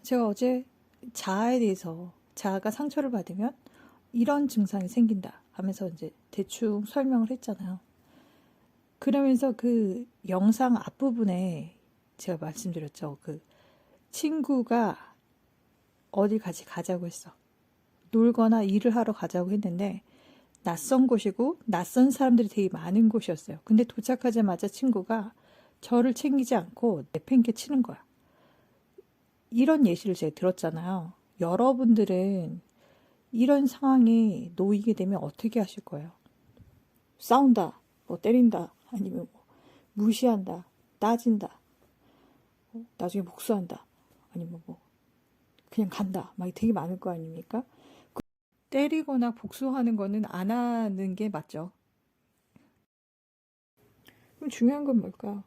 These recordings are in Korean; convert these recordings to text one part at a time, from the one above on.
제가 어제 자아에 대해서 자아가 상처를 받으면 이런 증상이 생긴다 하면서 이제 대충 설명을 했잖아요. 그러면서 그 영상 앞부분에 제가 말씀드렸죠. 그 친구가 어딜 같이 가자고 했어. 놀거나 일을 하러 가자고 했는데 낯선 곳이고 낯선 사람들이 되게 많은 곳이었어요. 근데 도착하자마자 친구가 저를 챙기지 않고 내팽개 치는 거야. 이런 예시를 제가 들었잖아요. 여러분들은 이런 상황에 놓이게 되면 어떻게 하실 거예요? 싸운다, 뭐 때린다, 아니면 뭐 무시한다, 따진다, 나중에 복수한다, 아니면 뭐 그냥 간다, 막 되게 많을 거 아닙니까? 때리거나 복수하는 거는 안 하는 게 맞죠. 그럼 중요한 건 뭘까요?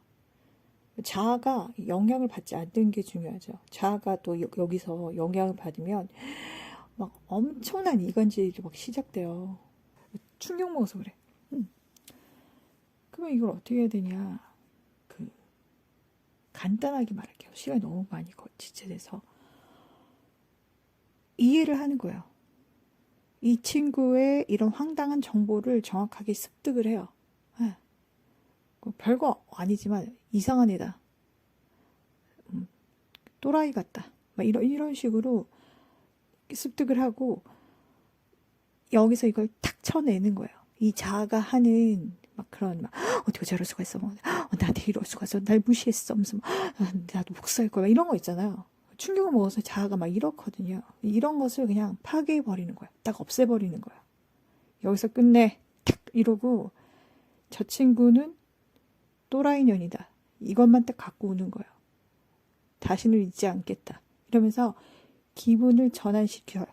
자아가 영향을 받지 않는 게 중요하죠. 자아가 또 여기서 영향을 받으면 막 엄청난 이간질이 막 시작돼요. 충격 먹어서 그래. 그러면 이걸 어떻게 해야 되냐? 간단하게 말할게요. 시간이 너무 많이 지체돼서 이해를 하는 거예요. 이 친구의 이런 황당한 정보를 정확하게 습득을 해요. 네. 별거 아니지만 이상한 애다. 또라이 같다. 막 이런 식으로 습득을 하고 여기서 이걸 탁 쳐내는 거예요. 이 자아가 하는 막 그런 막 어떻게 저럴 수가 있어. 뭐, 나한테 이럴 수가 있어. 날 무시했어. 무슨 나도 복수할 거야. 이런 거 있잖아요. 충격을 먹어서 자아가 막 이렇거든요. 이런 것을 그냥 파괴해버리는 거야. 딱 없애버리는 거야. 여기서 끝내. 탁 이러고 저 친구는 또라이 년이다. 이것만 딱 갖고 오는 거예요. 다시는 잊지 않겠다. 이러면서 기분을 전환시켜요.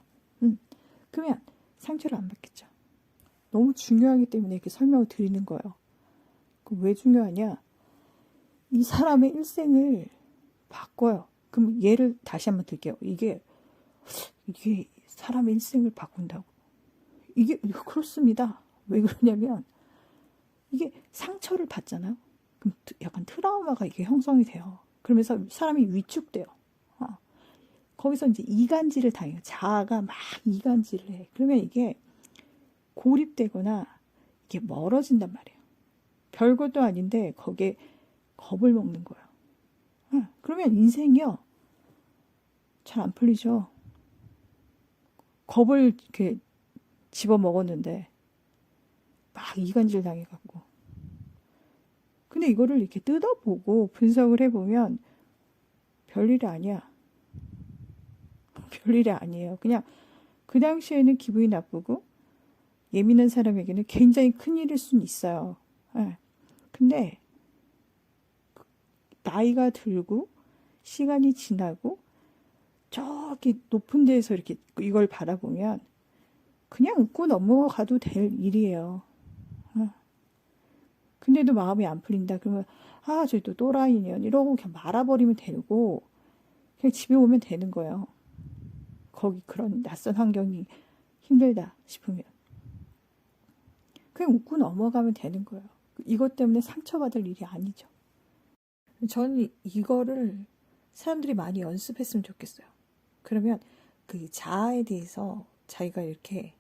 그러면 상처를 안 받겠죠. 너무 중요하기 때문에 이렇게 설명을 드리는 거예요. 왜 중요하냐? 이 사람의 일생을 바꿔요. 그럼 예를 다시 한번 들게요. 이게 사람의 일생을 바꾼다고. 이게 그렇습니다. 왜 그러냐면 이게 상처를 받잖아요. 그럼 약간 트라우마가 이게 형성이 돼요. 그러면서 사람이 위축돼요. 거기서 이제 이간질을 당해요. 자아가 막 이간질을 해. 그러면 이게 고립되거나 이게 멀어진단 말이에요. 별것도 아닌데 거기에 겁을 먹는 거예요. 그러면 인생이요. 잘 안 풀리죠. 겁을 이렇게 집어먹었는데 막 이간질 당해갖고. 근데 이거를 이렇게 뜯어보고 분석을 해보면 별일이 아니야. 별일이 아니에요. 그냥 그 당시에는 기분이 나쁘고 예민한 사람에게는 굉장히 큰일일 수는 있어요. 근데 나이가 들고 시간이 지나고 저기 높은 데에서 이렇게 이걸 바라보면 그냥 웃고 넘어가도 될 일이에요. 근데도 마음이 안 풀린다. 그러면 저기 또 또라이년 이러고 그냥 말아버리면 되고 그냥 집에 오면 되는 거예요. 거기 그런 낯선 환경이 힘들다 싶으면 그냥 웃고 넘어가면 되는 거예요. 이것 때문에 상처받을 일이 아니죠. 저는 이거를 사람들이 많이 연습했으면 좋겠어요. 그러면 그 자아에 대해서 자기가 이렇게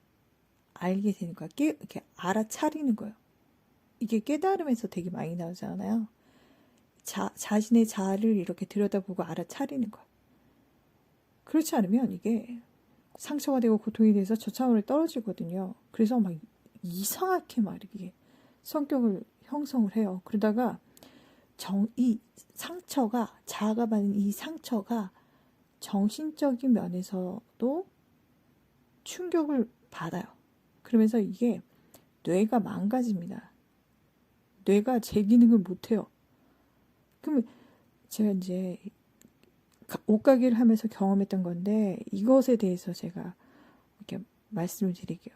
알게 되는 거야. 이렇게 알아차리는 거예요. 이게 깨달음에서 되게 많이 나오잖아요. 자신의 자아를 이렇게 들여다보고 알아차리는 거야. 그렇지 않으면 이게 상처가 되고 고통이 돼서 저차원을 떨어지거든요. 그래서 막 이상하게 막 이렇게 성격을 형성을 해요. 그러다가 이 상처가 자아가 받는 이 상처가 정신적인 면에서도 충격을 받아요. 그러면서 이게 뇌가 망가집니다. 뇌가 제 기능을 못해요. 그러면 제가 이제 옷가게를 하면서 경험했던 건데 이것에 대해서 제가 이렇게 말씀을 드릴게요.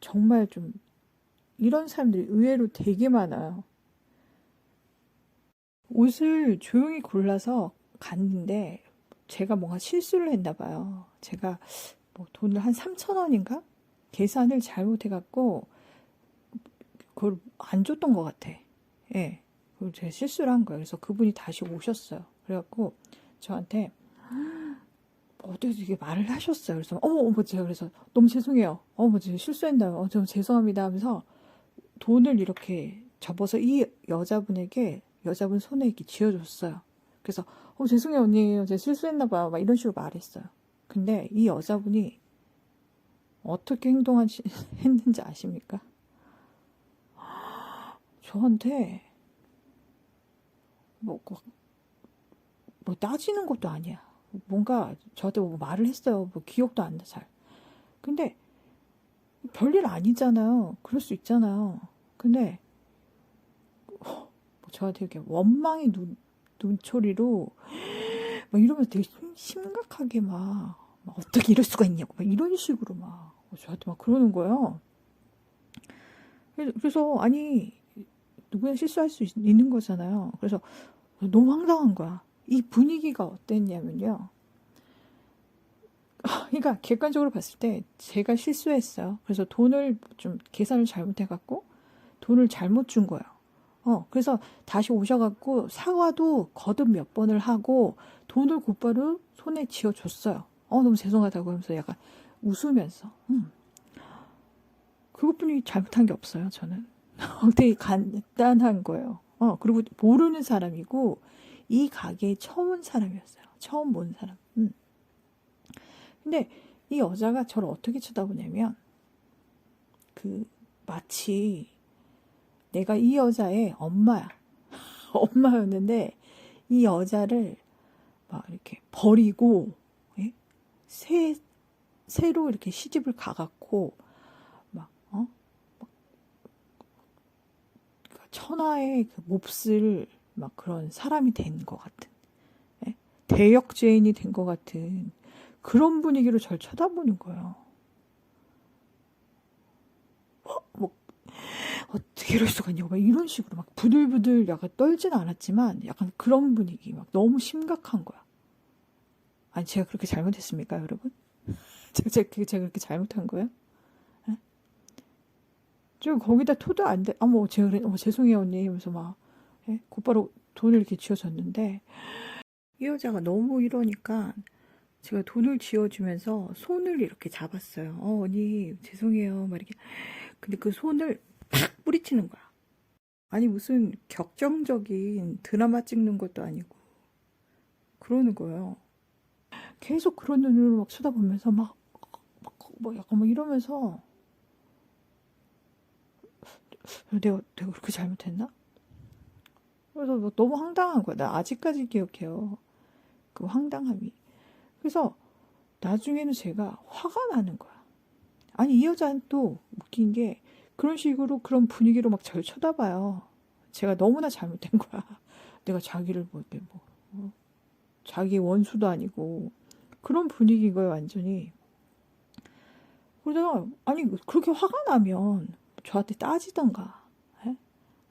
정말 좀 이런 사람들이 의외로 되게 많아요. 옷을 조용히 골라서 갔는데 제가 뭔가 실수를 했나 봐요. 제가 뭐 돈을 한 3,000원인가? 계산을 잘못해갖고 그걸 안 줬던 것 같아. 예. 그걸 제가 실수를 한 거예요. 그래서 그분이 다시 오셨어요. 그래갖고 저한테 어떻게 이게 말을 하셨어요. 그래서 어머 제가 그래서 너무 죄송해요. 제가 실수했나요? 좀 죄송합니다 하면서 돈을 이렇게 접어서 이 여자분 손에 이렇게 쥐어줬어요. 그래서 죄송해요 언니 제가 실수했나 봐요. 막 이런 식으로 말했어요. 근데 이 여자분이 어떻게 했는지 아십니까? 저한테 뭐, 뭐 따지는 것도 아니야. 뭔가 저한테 뭐 말을 했어요. 뭐 기억도 안 나, 잘. 근데 별일 아니잖아요. 그럴 수 있잖아요. 근데 뭐 저한테 이렇게 원망의 눈초리로 막 이러면서 되게 심각하게 막 어떻게 이럴 수가 있냐고 막 이런 식으로 막 저한테 막 그러는 거예요. 그래서 아니 누구나 실수할 수 있는 거잖아요. 그래서 너무 황당한 거야. 이 분위기가 어땠냐면요. 그러니까 객관적으로 봤을 때 제가 실수했어요. 그래서 돈을 좀 계산을 잘못해갖고 돈을 잘못 준 거예요. 그래서 다시 오셔갖고 사과도 거듭 몇 번을 하고 돈을 곧바로 손에 쥐어줬어요. 너무 죄송하다고 하면서 약간 웃으면서. 그것뿐이 잘못한 게 없어요, 저는. 되게 간단한 거예요. 그리고 모르는 사람이고 이 가게에 처음 온 사람이었어요. 처음 본 사람. 근데 이 여자가 저를 어떻게 쳐다보냐면 마치 내가 이 여자의 엄마야. 엄마였는데 이 여자를 막 이렇게 버리고 예? 새로 이렇게 시집을 가갖고 막 천하의 그 몹쓸 막 그런 사람이 된 것 같은 예? 대역죄인이 된 것 같은 그런 분위기로 절 쳐다보는 거예요. 뭐 어떻게 이럴 수가 있냐고 막 이런 식으로 막 부들부들 약간 떨지는 않았지만 약간 그런 분위기 막 너무 심각한 거야. 아니 제가 그렇게 잘못했습니까, 여러분? 제가 그렇게 잘못한 거예요? 예? 저 거기다 토도 안 돼. 제가 그래, 죄송해요 언니 하면서 막 예? 곧바로 돈을 이렇게 쥐어줬는데 이 여자가 너무 이러니까 제가 돈을 쥐어주면서 손을 이렇게 잡았어요. 언니 죄송해요 막 이렇게. 근데 그 손을 팍 뿌리치는 거야. 아니 무슨 격정적인 드라마 찍는 것도 아니고 그러는 거예요. 계속 그런 눈으로 막 쳐다보면서 막 약간 막 이러면서 내가 그렇게 잘못했나? 그래서 너무 황당한 거야. 나 아직까지 기억해요. 그 황당함이. 그래서 나중에는 제가 화가 나는 거야. 아니 이 여자는 또 웃긴 게 그런 식으로 그런 분위기로 막 절 쳐다봐요. 제가 너무나 잘못된 거야. 내가 자기를 자기 원수도 아니고 그런 분위기인 거예요 완전히. 그러다가 아니 그렇게 화가 나면 저한테 따지던가 예?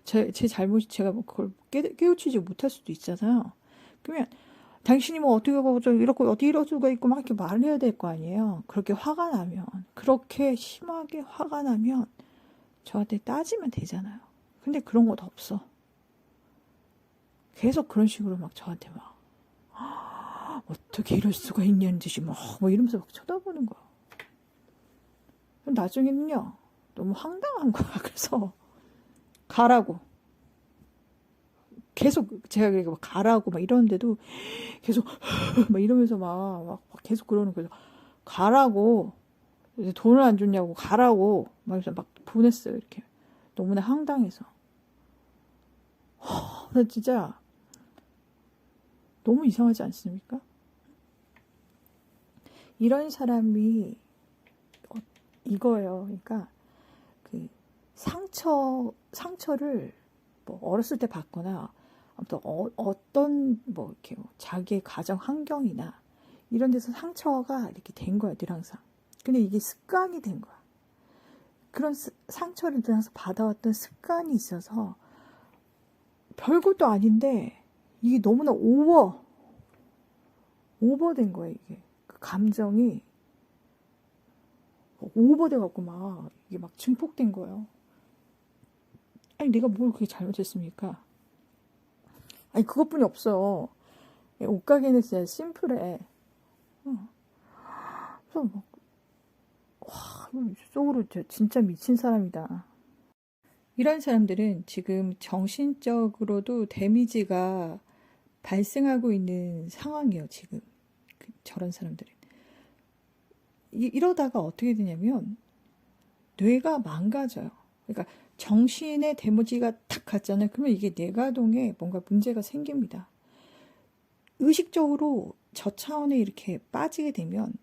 제 잘못이 제가 뭐 그걸 깨우치지 못할 수도 있잖아요. 그러면 당신이 뭐 어떻게 하고 이렇게 어디 이럴 수가 있고 막 이렇게 말을 해야 될 거 아니에요. 그렇게 화가 나면 그렇게 심하게 화가 나면 저한테 따지면 되잖아요. 근데 그런 것도 없어. 계속 그런 식으로 막 저한테 막 어떻게 이럴 수가 있냐는 듯이 막 이러면서 막 쳐다보는 거야. 나중에는요 너무 황당한 거야. 그래서 가라고 계속 제가 그렇게 막 가라고 막 이러는데도 계속 막 이러면서 막 계속 그러는 거예요. 가라고 이제 돈을 안 줬냐고 가라고 막 이러면서 막 보냈어요. 이렇게 너무나 황당해서. 나 진짜 너무 이상하지 않습니까? 이런 사람이 이거예요. 그러니까 그 상처를 뭐 어렸을 때 받거나 아무튼 어떤 뭐 이렇게 자기의 가정 환경이나 이런 데서 상처가 이렇게 된 거야 늘 항상. 근데 이게 습관이 된 거야. 그런 상처를 늘 항상 받아왔던 습관이 있어서 별것도 아닌데 이게 너무나 오버된 거야 이게. 그 감정이 오버돼갖고 막 이게 막 증폭된 거예요. 아니 내가 뭘 그렇게 잘못했습니까? 아니 그것뿐이 없어요. 옷가게는 진짜 심플해. 그래서 막, 와, 속으로 진짜 미친 사람이다. 이런 사람들은 지금 정신적으로도 데미지가 발생하고 있는 상황이에요, 지금. 저런 사람들은. 이러다가 어떻게 되냐면, 뇌가 망가져요. 그러니까 정신의 데미지가 탁 갔잖아요. 그러면 이게 뇌가동에 뭔가 문제가 생깁니다. 의식적으로 저 차원에 이렇게 빠지게 되면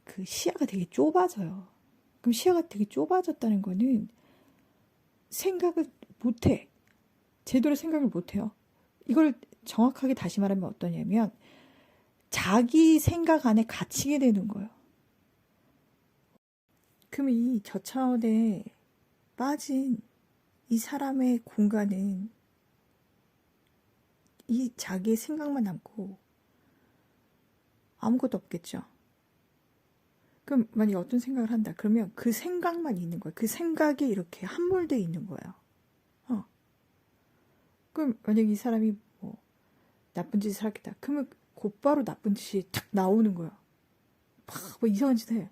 그 시야가 되게 좁아져요. 그럼 시야가 되게 좁아졌다는 거는 생각을 못해. 제대로 생각을 못해요. 이걸 정확하게 다시 말하면 어떠냐면 자기 생각 안에 갇히게 되는 거예요. 그럼 이 저차원에 빠진 이 사람의 공간은 이 자기의 생각만 남고 아무것도 없겠죠. 그럼 만약에 어떤 생각을 한다. 그러면 그 생각만 있는 거예요. 그 생각이 이렇게 함몰되어 있는 거예요. 그럼 만약에 이 사람이 뭐 나쁜 짓을 하겠다. 그러면 곧바로 나쁜 짓이 탁 나오는 거예요. 뭐 이상한 짓 해.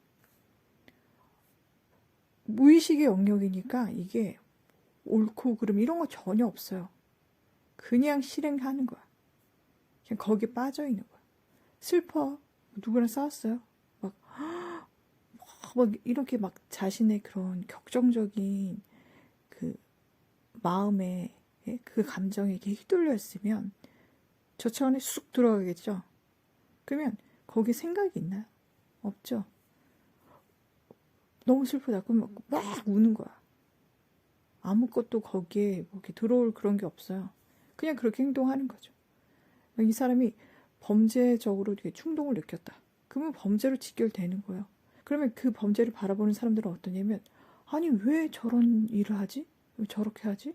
무의식의 영역이니까 이게 옳고 그름 이런 거 전혀 없어요. 그냥 실행하는 거야. 그냥 거기에 빠져 있는 거야. 슬퍼. 누구랑 싸웠어요? 막 이렇게 막 자신의 그런 격정적인 그 마음에 그 감정에 이렇게 휘둘려 있으면 저 차원에 쑥 들어가겠죠. 그러면 거기 생각이 있나요? 없죠. 너무 슬프다. 그러면 막 우는 거야. 아무것도 거기에 뭐 이렇게 들어올 그런 게 없어요. 그냥 그렇게 행동하는 거죠. 이 사람이 범죄적으로 되게 충동을 느꼈다. 그러면 범죄로 직결되는 거예요. 그러면 그 범죄를 바라보는 사람들은 어떠냐면 아니 왜 저런 일을 하지? 왜 저렇게 하지?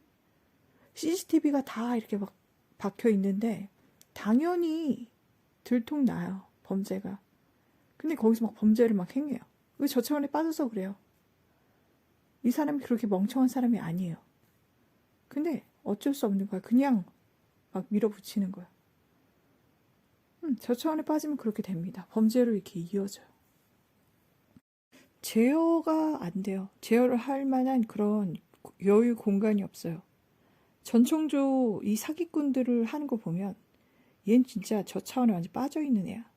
CCTV가 다 이렇게 막 박혀 있는데 당연히 들통나요. 범죄가. 근데 거기서 막 범죄를 막 행해요. 왜 저 차원에 빠져서 그래요? 이 사람이 그렇게 멍청한 사람이 아니에요. 근데 어쩔 수 없는 거야. 그냥 막 밀어붙이는 거야. 저 차원에 빠지면 그렇게 됩니다. 범죄로 이렇게 이어져요. 제어가 안 돼요. 제어를 할 만한 그런 여유 공간이 없어요. 전총조 이 사기꾼들을 하는 거 보면 얜 진짜 저 차원에 완전 빠져있는 애야.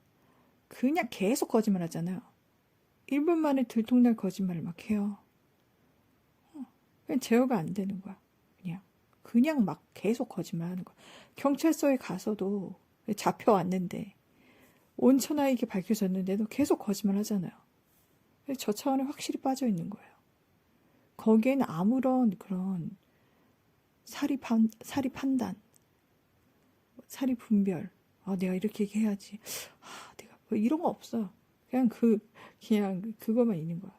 그냥 계속 거짓말 하잖아요. 1분 만에 들통날 거짓말을 막 해요. 그냥 제어가 안 되는 거야. 그냥 막 계속 거짓말 하는 거야. 경찰서에 가서도 잡혀왔는데 온천하에게 밝혀졌는데도 계속 거짓말 하잖아요. 저 차원에 확실히 빠져있는 거예요. 거기에는 아무런 그런 사리 판단, 사리 분별, 내가 이렇게 얘기해야지. 내가 뭐 이런 거 없어요. 그냥 그거만 있는 거야.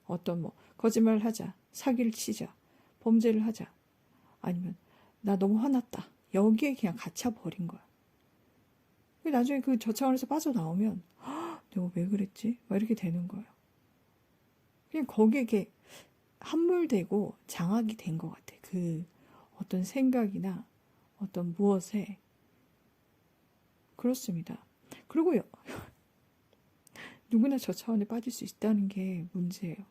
어떤 뭐 거짓말을 하자, 사기를 치자, 범죄를 하자, 아니면 나 너무 화났다. 여기에 그냥 갇혀버린 거야. 나중에 그 저차원에서 빠져나오면 내가 왜 그랬지? 막 이렇게 되는 거예요. 그냥 거기에 이렇게 함몰되고 장악이 된 것 같아. 그 어떤 생각이나 어떤 무엇에. 그렇습니다. 그리고 누구나 저 차원에 빠질 수 있다는 게 문제예요.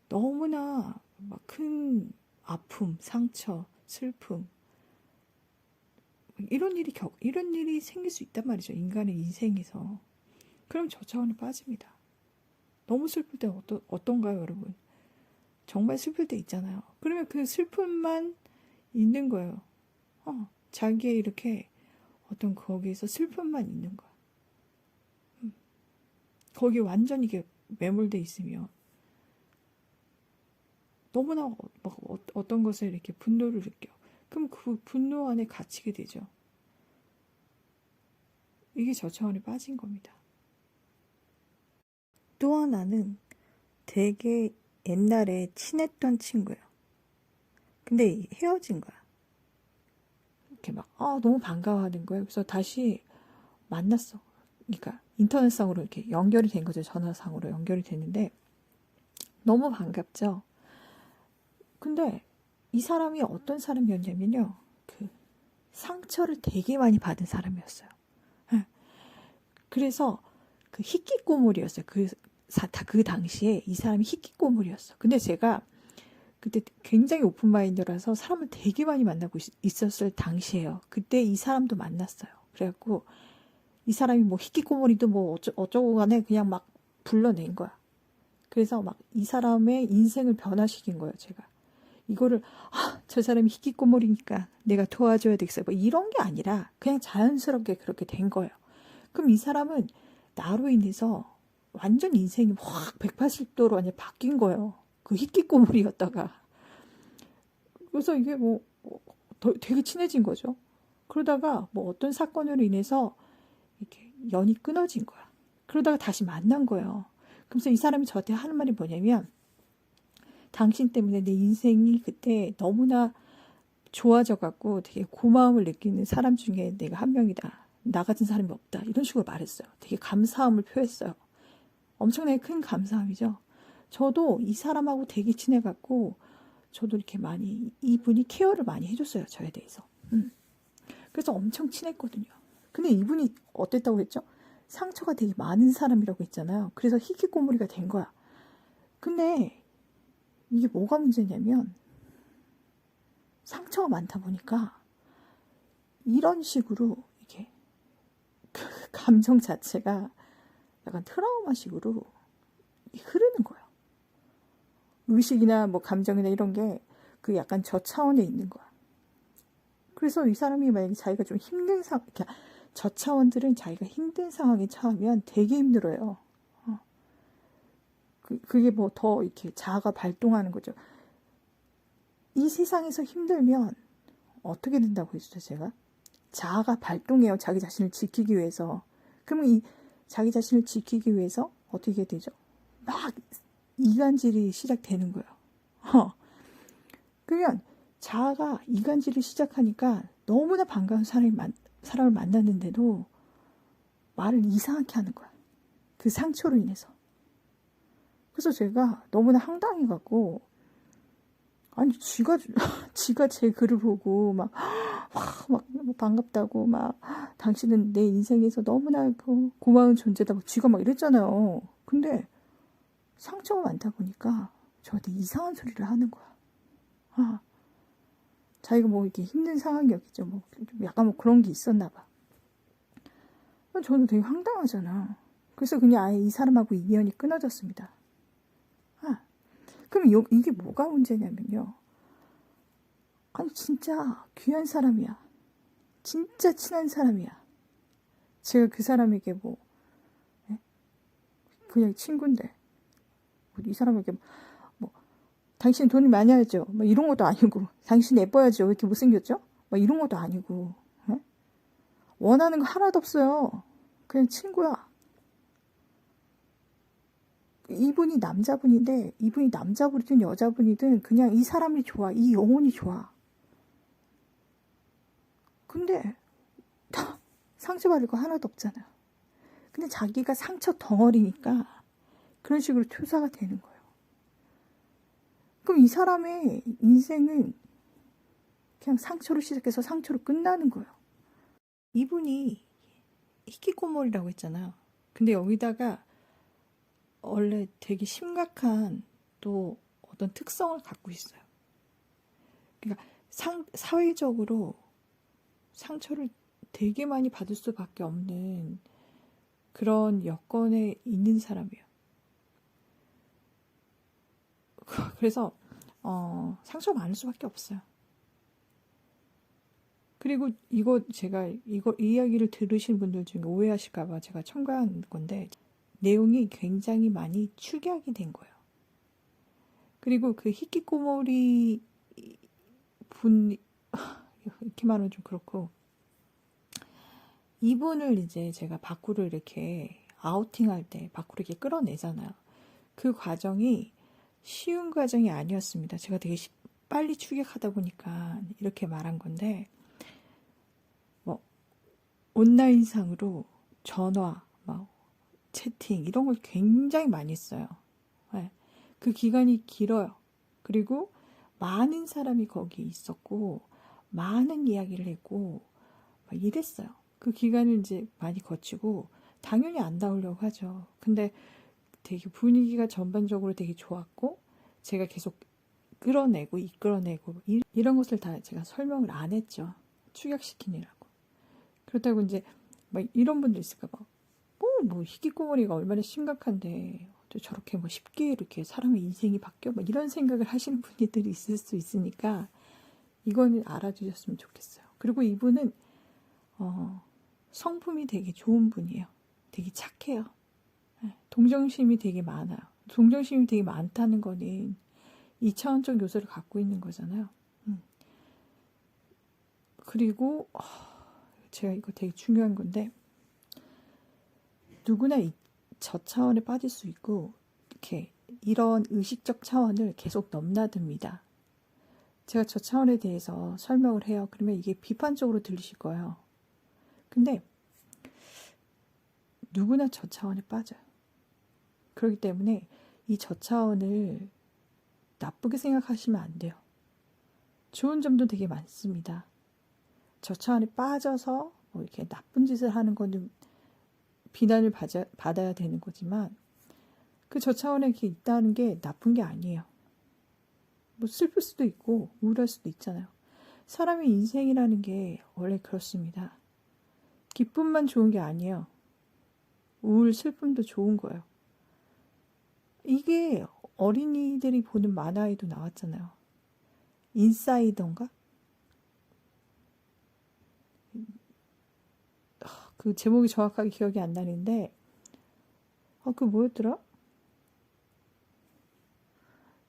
너무나 막 큰 아픔, 상처, 슬픔 이런 일이 생길 수 있단 말이죠. 인간의 인생에서. 그럼 저 차원에 빠집니다. 너무 슬플 때 어떤가요, 여러분? 정말 슬플 때 있잖아요. 그러면 그 슬픔만 있는 거예요. 자기의 이렇게 어떤 거기에서 슬픔만 있는 거야. 거기 완전히 이게 매몰돼 있으면 너무나 막 어떤 것을 이렇게 분노를 느껴. 그럼 그 분노 안에 갇히게 되죠. 이게 저 차원에 빠진 겁니다. 또 하나는 되게 옛날에 친했던 친구예요. 근데 헤어진 거야. 이렇게 막 너무 반가워하는 거예요. 그래서 다시 만났어. 그러니까 인터넷상으로 이렇게 연결이 된 거죠. 전화상으로 연결이 됐는데 너무 반갑죠. 근데 이 사람이 어떤 사람이었냐면요. 그 상처를 되게 많이 받은 사람이었어요. 그래서 그 희귀꼬물이었어요. 그 당시에 이 사람이 희귀꼬물이었어. 근데 제가 그때 굉장히 오픈마인드라서 사람을 되게 많이 만나고 있었을 당시예요. 그때 이 사람도 만났어요. 그래갖고 이 사람이 뭐 희귀꼬물이도 뭐 어쩌고 간에 그냥 막 불러낸 거야. 그래서 막 이 사람의 인생을 변화시킨 거예요, 제가. 이거를, 저 사람이 희귀꼬물이니까 내가 도와줘야 되겠어요. 뭐 이런 게 아니라 그냥 자연스럽게 그렇게 된 거예요. 그럼 이 사람은 나로 인해서 완전 인생이 확 180도로 완전 바뀐 거예요. 그 희귀꼬물이었다가. 그래서 이게 되게 친해진 거죠. 그러다가 뭐 어떤 사건으로 인해서 이렇게 연이 끊어진 거야. 그러다가 다시 만난 거예요. 그래서 이 사람이 저한테 하는 말이 뭐냐면, 당신 때문에 내 인생이 그때 너무나 좋아져갖고 되게 고마움을 느끼는 사람 중에 내가 한 명이다. 나 같은 사람이 없다. 이런 식으로 말했어요. 되게 감사함을 표했어요. 엄청나게 큰 감사함이죠. 저도 이 사람하고 되게 친해갖고 저도 이렇게 많이 이분이 케어를 많이 해줬어요. 저에 대해서. 그래서 엄청 친했거든요. 근데 이분이 어땠다고 했죠? 상처가 되게 많은 사람이라고 했잖아요. 그래서 희귀꼬물이가 된 거야. 근데 이게 뭐가 문제냐면 상처가 많다 보니까 이런 식으로 이렇게 그 감정 자체가 약간 트라우마식으로 흐르는 거예요. 의식이나 뭐 감정이나 이런 게 그 약간 저 차원에 있는 거야. 그래서 이 사람이 만약에 자기가 좀 힘든 상황, 저 차원들은 자기가 힘든 상황에 처하면 되게 힘들어요. 그게 뭐 더 이렇게 자아가 발동하는 거죠. 이 세상에서 힘들면 어떻게 된다고 했죠, 제가? 자아가 발동해요. 자기 자신을 지키기 위해서. 그러면 이 자기 자신을 지키기 위해서 어떻게 되죠? 막 이간질이 시작되는 거예요. 그러면 자아가 이간질을 시작하니까 너무나 반가운 사람을 만났는데도 말을 이상하게 하는 거야. 그 상처로 인해서. 그래서 제가 너무나 황당해갖고, 아니, 지가 제 글을 보고, 막 반갑다고, 당신은 내 인생에서 너무나 고마운 존재다, 지가 막 이랬잖아요. 근데 상처가 많다 보니까 저한테 이상한 소리를 하는 거야. 자기가 뭐 이렇게 힘든 상황이었겠죠. 뭐, 약간 뭐 그런 게 있었나 봐. 저는 되게 황당하잖아. 그래서 그냥 아예 이 사람하고 인연이 끊어졌습니다. 그럼 이게 뭐가 문제냐면요. 아니, 진짜 귀한 사람이야. 진짜 친한 사람이야. 제가 그 사람에게 그냥 친구인데, 이 사람에게 당신 돈이 많이 알죠? 이런 것도 아니고, 당신 예뻐야죠. 왜 이렇게 못생겼죠? 이런 것도 아니고, 원하는 거 하나도 없어요. 그냥 친구야. 이분이 남자분인데, 이분이 남자분이든 여자분이든 그냥 이 사람이 좋아. 이 영혼이 좋아. 근데 상처받을 거 하나도 없잖아요. 근데 자기가 상처 덩어리니까 그런 식으로 투사가 되는 거예요. 그럼 이 사람의 인생은 그냥 상처로 시작해서 상처로 끝나는 거예요. 이분이 희귀꼬물이라고 했잖아요. 근데 여기다가 원래 되게 심각한 또 어떤 특성을 갖고 있어요. 그러니까 사회적으로 상처를 되게 많이 받을 수밖에 없는 그런 여건에 있는 사람이에요. 그래서 상처가 많을 수밖에 없어요. 그리고 이 이야기를 들으신 분들 중에 오해하실까봐 제가 첨가한 건데, 내용이 굉장히 많이 축약이 된 거예요. 그리고 그 히키코모리 분, 이렇게 말하면 좀 그렇고, 이분을 이제 제가 밖으로 이렇게 아우팅할 때 밖으로 이렇게 끌어내잖아요. 그 과정이 쉬운 과정이 아니었습니다. 제가 되게 빨리 추격하다 보니까 이렇게 말한 건데, 온라인상으로 전화, 채팅 이런 걸 굉장히 많이 했어요. 네. 그 기간이 길어요. 그리고 많은 사람이 거기 있었고 많은 이야기를 했고 막 이랬어요. 그 기간을 이제 많이 거치고 당연히 안 나오려고 하죠. 근데 되게 분위기가 전반적으로 되게 좋았고 제가 계속 끌어내고 이끌어내고 이런 것을 다 제가 설명을 안 했죠. 축약시키느라고. 그렇다고 이제 막 이런 분들 있을까 봐. 뭐 희귀꼬머리가 얼마나 심각한데 또 저렇게 뭐 쉽게 이렇게 사람의 인생이 바뀌어? 뭐 이런 생각을 하시는 분들이 있을 수 있으니까 이거는 알아주셨으면 좋겠어요. 그리고 이분은 성품이 되게 좋은 분이에요. 되게 착해요. 동정심이 되게 많아요. 동정심이 되게 많다는 거는 2차원적 요소를 갖고 있는 거잖아요. 그리고 제가 이거 되게 중요한 건데 누구나 저차원에 빠질 수 있고 이렇게 이런 의식적 차원을 계속 넘나듭니다. 제가 저차원에 대해서 설명을 해요. 그러면 이게 비판적으로 들리실 거예요. 근데 누구나 저차원에 빠져요. 그렇기 때문에 이 저차원을 나쁘게 생각하시면 안 돼요. 좋은 점도 되게 많습니다. 저차원에 빠져서 뭐 이렇게 나쁜 짓을 하는 거는 비난을 받아야 되는 거지만 그 저차원에 이렇게 있다는 게 나쁜 게 아니에요. 뭐 슬플 수도 있고 우울할 수도 있잖아요. 사람의 인생이라는 게 원래 그렇습니다. 기쁨만 좋은 게 아니에요. 우울, 슬픔도 좋은 거예요. 이게 어린이들이 보는 만화에도 나왔잖아요. 인사이더인가? 그 제목이 정확하게 기억이 안 나는데 그 뭐였더라?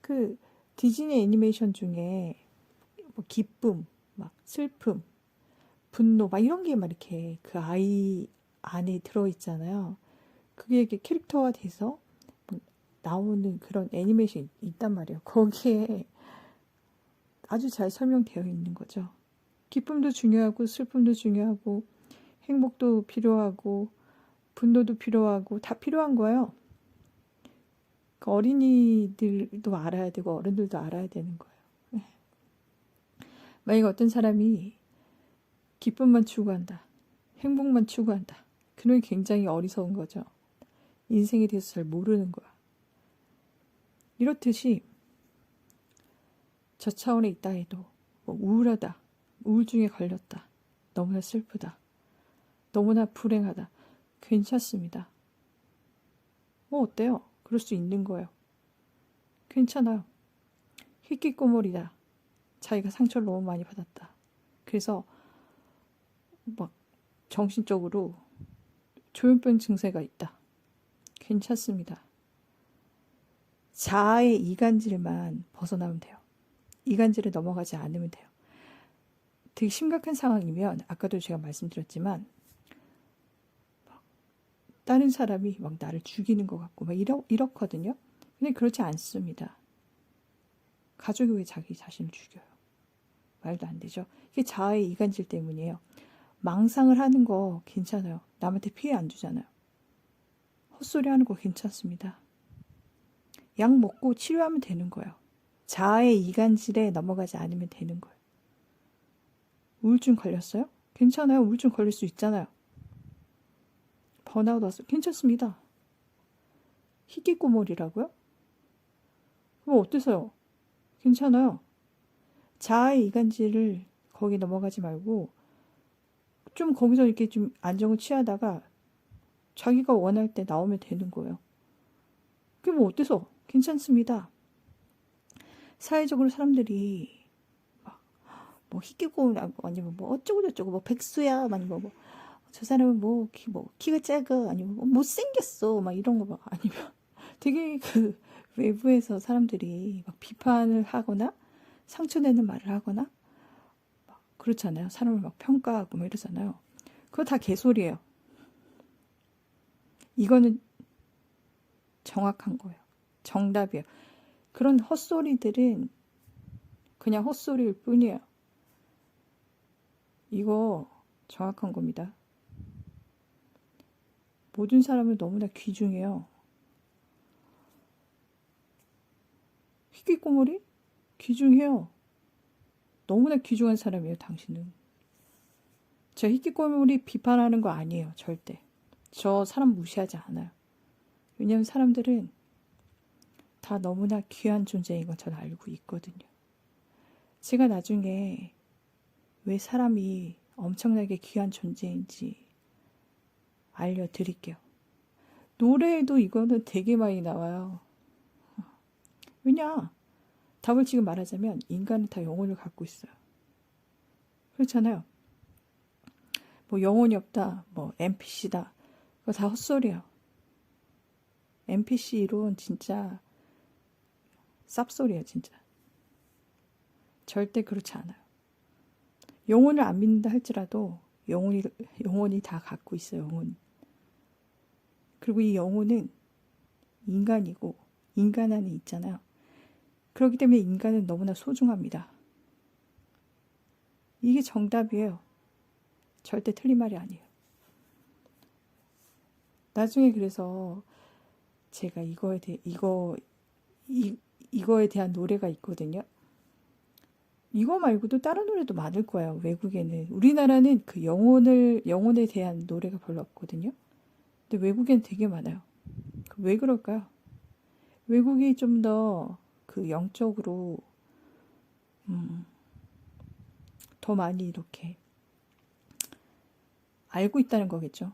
그 디즈니 애니메이션 중에 뭐 기쁨, 막 슬픔, 분노 막 이런 게 막 이렇게 그 아이 안에 들어있잖아요. 그게 이렇게 캐릭터화 돼서 나오는 그런 애니메이션이 있단 말이에요. 거기에 아주 잘 설명되어 있는 거죠. 기쁨도 중요하고 슬픔도 중요하고 행복도 필요하고 분노도 필요하고 다 필요한 거예요. 그 어린이들도 알아야 되고 어른들도 알아야 되는 거예요. 만약 어떤 사람이 기쁨만 추구한다. 행복만 추구한다. 그는 굉장히 어리석은 거죠. 인생에 대해서 잘 모르는 거야. 이렇듯이 저 차원에 있다 해도 뭐 우울하다. 우울증에 걸렸다. 너무나 슬프다. 너무나 불행하다. 괜찮습니다. 어때요? 그럴 수 있는 거예요. 괜찮아요. 희귀꼬물이다. 자기가 상처를 너무 많이 받았다. 그래서 막 정신적으로 조현병 증세가 있다. 괜찮습니다. 자아의 이간질만 벗어나면 돼요. 이간질에 넘어가지 않으면 돼요. 되게 심각한 상황이면 아까도 제가 말씀드렸지만 다른 사람이 막 나를 죽이는 것 같고 막 이렇거든요. 근데 그렇지 않습니다. 가족이 왜 자기 자신을 죽여요? 말도 안 되죠. 이게 자아의 이간질 때문이에요. 망상을 하는 거 괜찮아요. 남한테 피해 안 주잖아요. 헛소리 하는 거 괜찮습니다. 약 먹고 치료하면 되는 거예요. 자아의 이간질에 넘어가지 않으면 되는 거예요. 우울증 걸렸어요? 괜찮아요. 우울증 걸릴 수 있잖아요. 번아웃 왔어요? 괜찮습니다. 희귀꼬물이라고요? 그럼 어때서요? 괜찮아요. 자아의 이간질을 거기 넘어가지 말고 좀 거기서 이렇게 좀 안정을 취하다가 자기가 원할 때 나오면 되는 거예요. 그게 뭐 어때서? 괜찮습니다. 사회적으로 사람들이 뭐 희귀꼬물 아니면 뭐 어쩌고저쩌고 뭐 백수야 아니면 뭐 저 사람은 뭐 키가 작아 아니면 뭐 못생겼어 막 이런 거 막 아니면 되게 그 외부에서 사람들이 막 비판을 하거나 상처내는 말을 하거나 막 그렇잖아요. 사람을 막 평가하고 막 이러잖아요. 그거 다 개소리예요. 이거는 정확한 거예요. 정답이에요. 그런 헛소리들은 그냥 헛소리일 뿐이에요. 이거 정확한 겁니다. 모든 사람은 너무나 귀중해요. 희귀꼬물이? 귀중해요. 너무나 귀중한 사람이에요, 당신은. 제가 희귀꼬물이 비판하는 거 아니에요, 절대. 저 사람 무시하지 않아요. 왜냐면 사람들은 다 너무나 귀한 존재인 건 저는 알고 있거든요. 제가 나중에 왜 사람이 엄청나게 귀한 존재인지 알려드릴게요. 노래에도 이거는 되게 많이 나와요. 왜냐? 답을 지금 말하자면 인간은 다 영혼을 갖고 있어요. 그렇잖아요. 뭐 영혼이 없다, 뭐 NPC다. 그거 다 헛소리예요. NPC 이론 진짜 쌉소리예요, 진짜. 절대 그렇지 않아요. 영혼을 안 믿는다 할지라도 영혼이 다 갖고 있어요, 영혼. 그리고 이 영혼은 인간이고 인간 안에 있잖아요. 그렇기 때문에 인간은 너무나 소중합니다. 이게 정답이에요. 절대 틀린 말이 아니에요. 나중에 그래서 제가 이거에 대한 노래가 있거든요. 이거 말고도 다른 노래도 많을 거예요. 외국에는. 우리나라는 그 영혼에 대한 노래가 별로 없거든요. 근데 외국엔 되게 많아요. 왜 그럴까요? 외국이 좀 더 그 영적으로 더 많이 이렇게 알고 있다는 거겠죠.